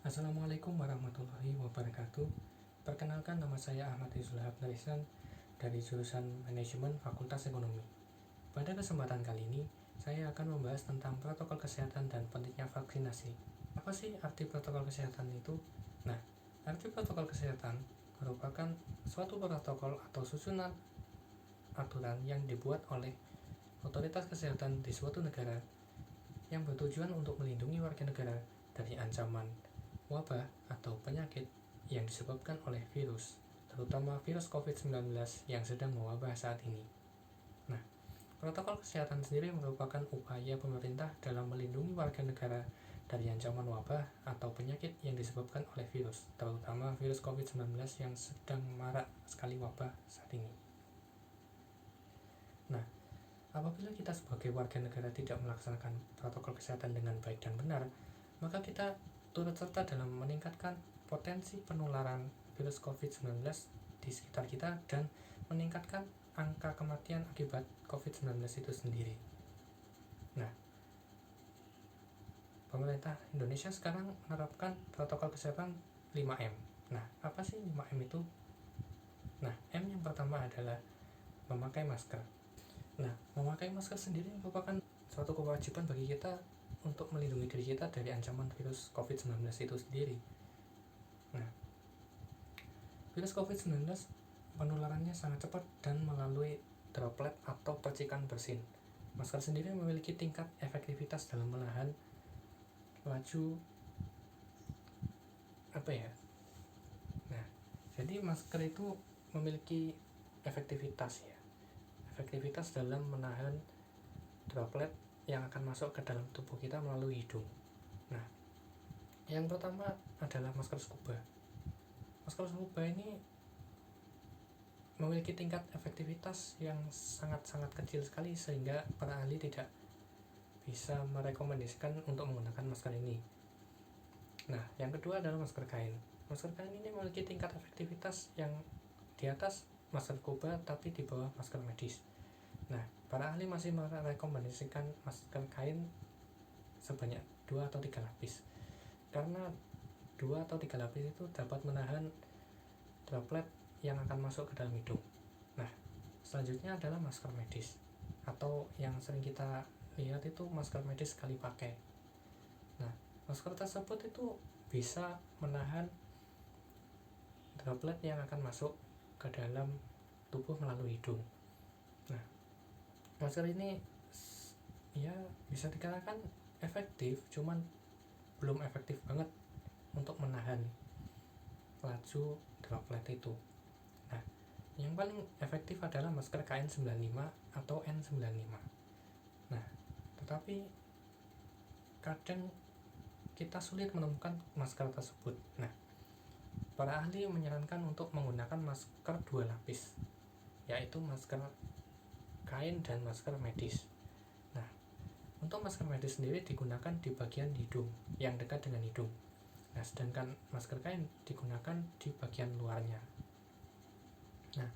Assalamualaikum warahmatullahi wabarakatuh. Perkenalkan, nama saya Ahmad Izulhab Narisan dari jurusan Manajemen Fakultas Ekonomi. Pada kesempatan kali ini, saya akan membahas tentang protokol kesehatan dan pentingnya vaksinasi. Apa sih arti protokol kesehatan itu? Nah, arti protokol kesehatan merupakan suatu protokol atau susunan aturan yang dibuat oleh otoritas kesehatan di suatu negara yang bertujuan untuk melindungi warga negara dari ancaman wabah atau penyakit yang disebabkan oleh virus, terutama virus COVID-19 yang sedang mewabah saat ini. Nah, protokol kesehatan sendiri merupakan upaya pemerintah dalam melindungi warga negara dari ancaman wabah atau penyakit yang disebabkan oleh virus, terutama virus COVID-19 yang sedang marak sekali wabah saat ini. Nah, apabila kita sebagai warga negara tidak melaksanakan protokol kesehatan dengan baik dan benar, maka kita turut serta dalam meningkatkan potensi penularan virus COVID-19 di sekitar kita dan meningkatkan angka kematian akibat COVID-19 itu sendiri. Nah, pemerintah Indonesia sekarang menerapkan protokol kesehatan 5M. Nah, apa sih 5M itu? Nah, M yang pertama adalah memakai masker. Nah, memakai masker sendiri merupakan suatu kewajiban bagi kita untuk melindungi diri kita dari ancaman virus COVID-19 itu sendiri. Nah, virus COVID-19 penularannya sangat cepat dan melalui droplet atau percikan bersin. Masker sendiri memiliki tingkat efektivitas dalam menahan laju Nah, jadi masker itu memiliki efektivitas dalam menahan droplet yang akan masuk ke dalam tubuh kita melalui hidung. Nah, yang pertama adalah masker scuba. Masker scuba ini memiliki tingkat efektivitas yang sangat-sangat kecil sekali sehingga para ahli tidak bisa merekomendasikan untuk menggunakan masker ini. Nah, yang kedua adalah masker kain. Masker kain ini memiliki tingkat efektivitas yang di atas masker scuba tapi di bawah masker medis. Nah, para ahli masih merekomendasikan masker kain sebanyak 2 atau 3 lapis. Karena 2 atau 3 lapis itu dapat menahan droplet yang akan masuk ke dalam hidung. Nah, selanjutnya adalah masker medis atau yang sering kita lihat itu masker medis sekali pakai. Nah, masker tersebut itu bisa menahan droplet yang akan masuk ke dalam tubuh melalui hidung. Nah, masker ini ya bisa dikatakan efektif, cuman belum efektif banget untuk menahan laju droplet itu. Nah, yang paling efektif adalah masker KN95 atau N95. Nah, tetapi kadang kita sulit menemukan masker tersebut. Nah, para ahli menyarankan untuk menggunakan masker 2 lapis, yaitu masker kain dan masker medis. Nah, untuk masker medis sendiri digunakan di bagian hidung yang dekat dengan hidung. Nah, sedangkan masker kain digunakan di bagian luarnya. Nah,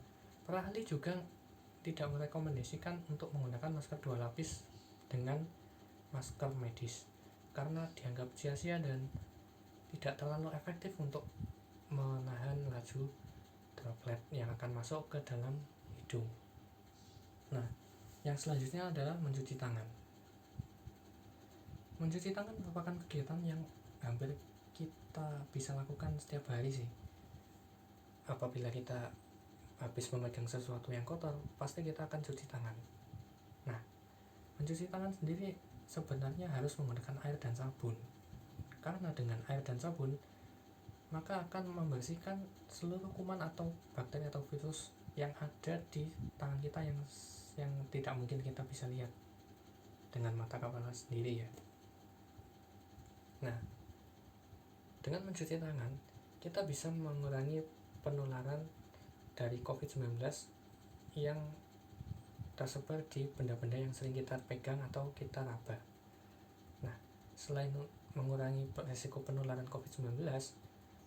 para ahli juga tidak merekomendasikan untuk menggunakan masker 2 lapis dengan masker medis karena dianggap sia-sia dan tidak terlalu efektif untuk menahan laju droplet yang akan masuk ke dalam hidung. Nah, yang selanjutnya adalah mencuci tangan. Mencuci tangan merupakan kegiatan yang hampir kita bisa lakukan setiap hari sih. Apabila kita habis memegang sesuatu yang kotor, pasti kita akan cuci tangan. Nah, mencuci tangan sendiri sebenarnya harus menggunakan air dan sabun. Karena dengan air dan sabun, maka akan membersihkan seluruh kuman atau bakteri atau virus yang ada di tangan kita yang tidak mungkin kita bisa lihat dengan mata kepala sendiri ya. Nah, dengan mencuci tangan, kita bisa mengurangi penularan dari COVID-19 yang tersebar di benda-benda yang sering kita pegang atau kita raba. Nah, selain mengurangi resiko penularan COVID-19,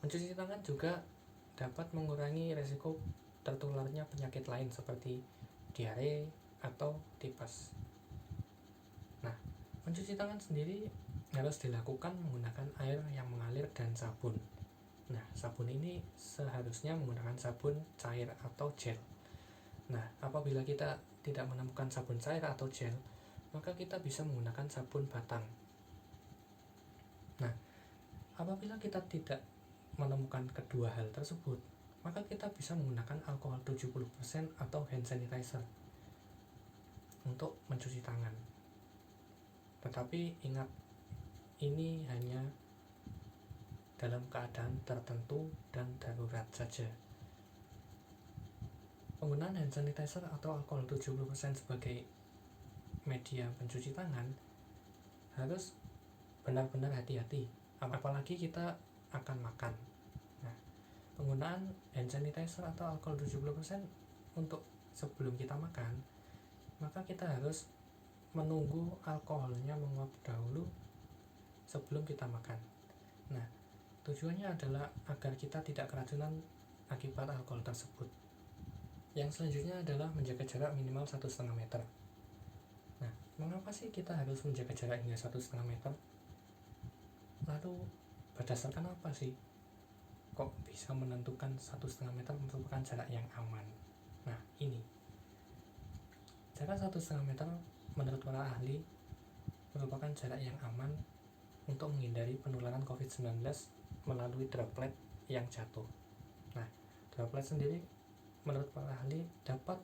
mencuci tangan juga dapat mengurangi resiko tertularnya penyakit lain seperti diare atau tipes. Nah, mencuci tangan sendiri harus dilakukan menggunakan air yang mengalir dan sabun. Nah, sabun ini seharusnya menggunakan sabun cair atau gel. Nah, apabila kita tidak menemukan sabun cair atau gel, maka kita bisa menggunakan sabun batang. Nah, apabila kita tidak menemukan kedua hal tersebut, maka kita bisa menggunakan alkohol 70% atau hand sanitizer untuk mencuci tangan. Tetapi ingat, ini hanya dalam keadaan tertentu dan darurat saja. Penggunaan hand sanitizer atau alkohol 70% sebagai media pencuci tangan harus benar-benar hati-hati, apalagi kita akan makan. Nah, penggunaan hand sanitizer atau alkohol 70% untuk sebelum kita makan, maka kita harus menunggu alkoholnya menguap dahulu sebelum kita makan. Nah, tujuannya adalah agar kita tidak keracunan akibat alkohol tersebut. Yang selanjutnya adalah menjaga jarak minimal 1,5 meter. Nah, mengapa sih kita harus menjaga jarak hingga 1,5 meter? Lalu berdasarkan apa sih kok bisa menentukan 1,5 meter merupakan jarak yang aman? Nah, ini jarak 1,5 meter menurut para ahli merupakan jarak yang aman untuk menghindari penularan COVID-19 melalui droplet yang jatuh. Nah, droplet sendiri menurut para ahli dapat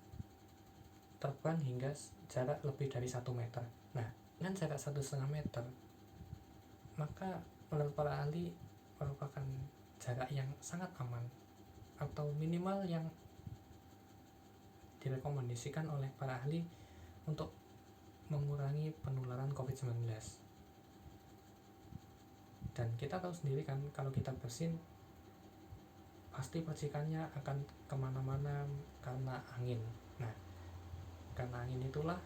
terbang hingga jarak lebih dari 1 meter. Nah, dengan jarak 1,5 meter, maka menurut para ahli merupakan jarak yang sangat aman atau minimal yang direkomendasikan oleh para ahli untuk mengurangi penularan COVID-19. Dan kita tahu sendiri kan, kalau kita bersin pasti percikannya akan kemana-mana karena angin. Nah, karena angin itulah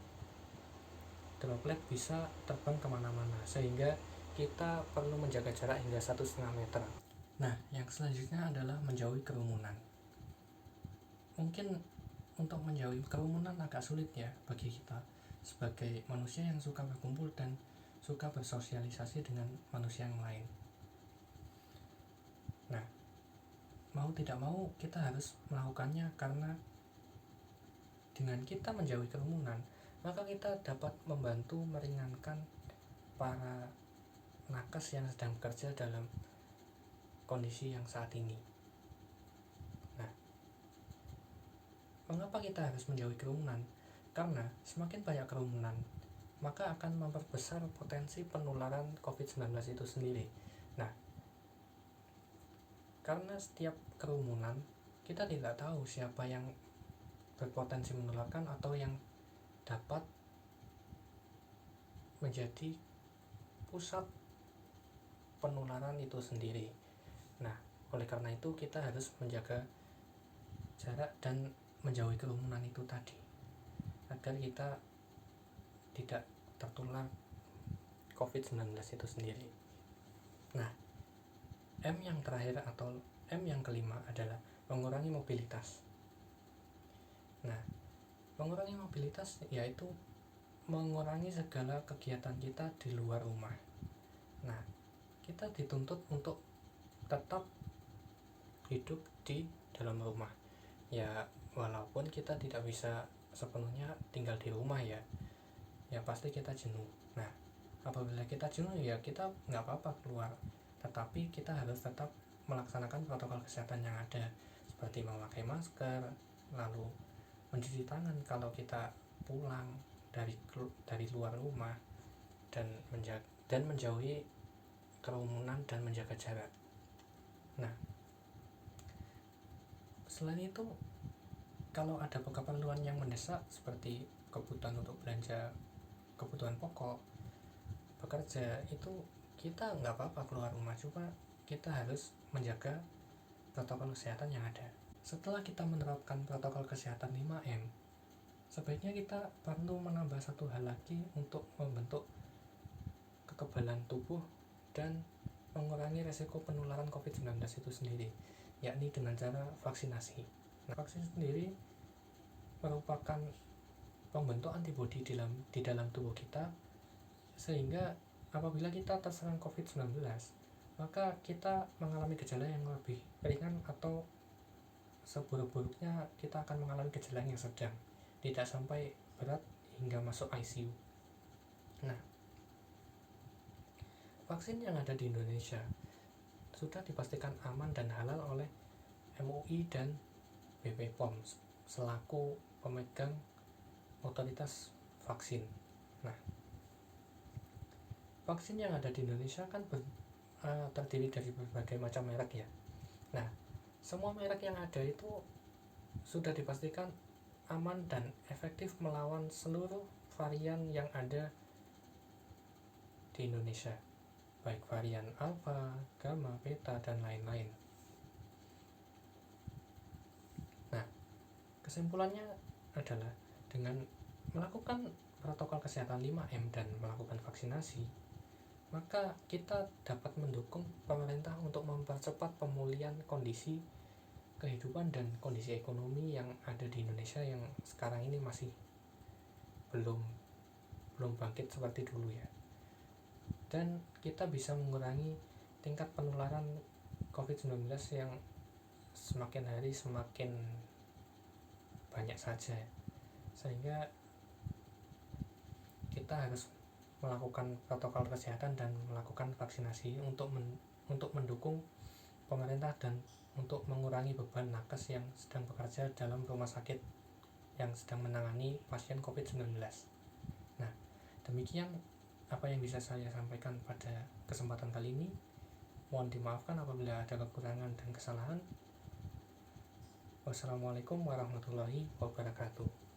droplet bisa terbang kemana-mana, sehingga kita perlu menjaga jarak hingga 1,5 meter. Nah, yang selanjutnya adalah menjauhi kerumunan. Mungkin untuk menjauhi kerumunan agak sulit ya bagi kita sebagai manusia yang suka berkumpul dan suka bersosialisasi dengan manusia yang lain. Nah, mau tidak mau kita harus melakukannya, karena dengan kita menjauhi kerumunan, maka kita dapat membantu meringankan para nakes yang sedang bekerja dalam kondisi yang saat ini. Nah, mengapa kita harus menjauhi kerumunan? Karena semakin banyak kerumunan, maka akan memperbesar potensi penularan COVID-19 itu sendiri. Nah, karena setiap kerumunan kita tidak tahu siapa yang berpotensi menularkan atau yang dapat menjadi pusat penularan itu sendiri. Nah, oleh karena itu kita harus menjaga jarak dan menjauhi kerumunan itu tadi, agar kita tidak tertular COVID-19 itu sendiri. Nah, M yang terakhir atau M yang kelima adalah mengurangi mobilitas. Nah, mengurangi mobilitas yaitu mengurangi segala kegiatan kita di luar rumah. Nah, kita dituntut untuk tetap hidup di dalam rumah. Ya, walaupun kita tidak bisa sepenuhnya tinggal di rumah ya pasti kita jenuh. Nah, apabila kita jenuh ya kita nggak apa-apa keluar, tetapi kita harus tetap melaksanakan protokol kesehatan yang ada, seperti memakai masker, lalu mencuci tangan kalau kita pulang dari luar rumah, dan menjauhi kerumunan dan menjaga jarak. Nah, selain itu, kalau ada keperluan yang mendesak seperti kebutuhan untuk belanja kebutuhan pokok, bekerja, itu kita nggak apa-apa keluar rumah, cuma kita harus menjaga protokol kesehatan yang ada. Setelah kita menerapkan protokol kesehatan 5M, sebaiknya kita perlu menambah satu hal lagi untuk membentuk kekebalan tubuh dan mengurangi resiko penularan COVID-19 itu sendiri, yakni dengan cara vaksinasi. Nah, vaksin sendiri merupakan pembentuk antibodi di dalam tubuh kita, sehingga apabila kita terserang COVID-19, maka kita mengalami gejala yang lebih ringan, atau seburuk-buruknya kita akan mengalami gejala yang sedang, tidak sampai berat hingga masuk ICU. Nah, vaksin yang ada di Indonesia sudah dipastikan aman dan halal oleh MUI dan BPOM selaku pemegang otoritas vaksin. Nah, vaksin yang ada di Indonesia kan terdiri dari berbagai macam merek ya. Nah, semua merek yang ada itu sudah dipastikan aman dan efektif melawan seluruh varian yang ada di Indonesia, baik varian alfa, gamma, beta, dan lain-lain. Nah, kesimpulannya adalah dengan melakukan protokol kesehatan 5M dan melakukan vaksinasi, maka kita dapat mendukung pemerintah untuk mempercepat pemulihan kondisi kehidupan dan kondisi ekonomi yang ada di Indonesia yang sekarang ini masih belum bangkit seperti dulu ya. Dan kita bisa mengurangi tingkat penularan COVID-19 yang semakin hari semakin banyak saja, sehingga kita harus melakukan protokol kesehatan dan melakukan vaksinasi untuk mendukung pemerintah dan untuk mengurangi beban nakes yang sedang bekerja dalam rumah sakit yang sedang menangani pasien COVID-19. Nah, demikian apa yang bisa saya sampaikan pada kesempatan kali ini. Mohon dimaafkan apabila ada kekurangan dan kesalahan. Wassalamualaikum warahmatullahi wabarakatuh.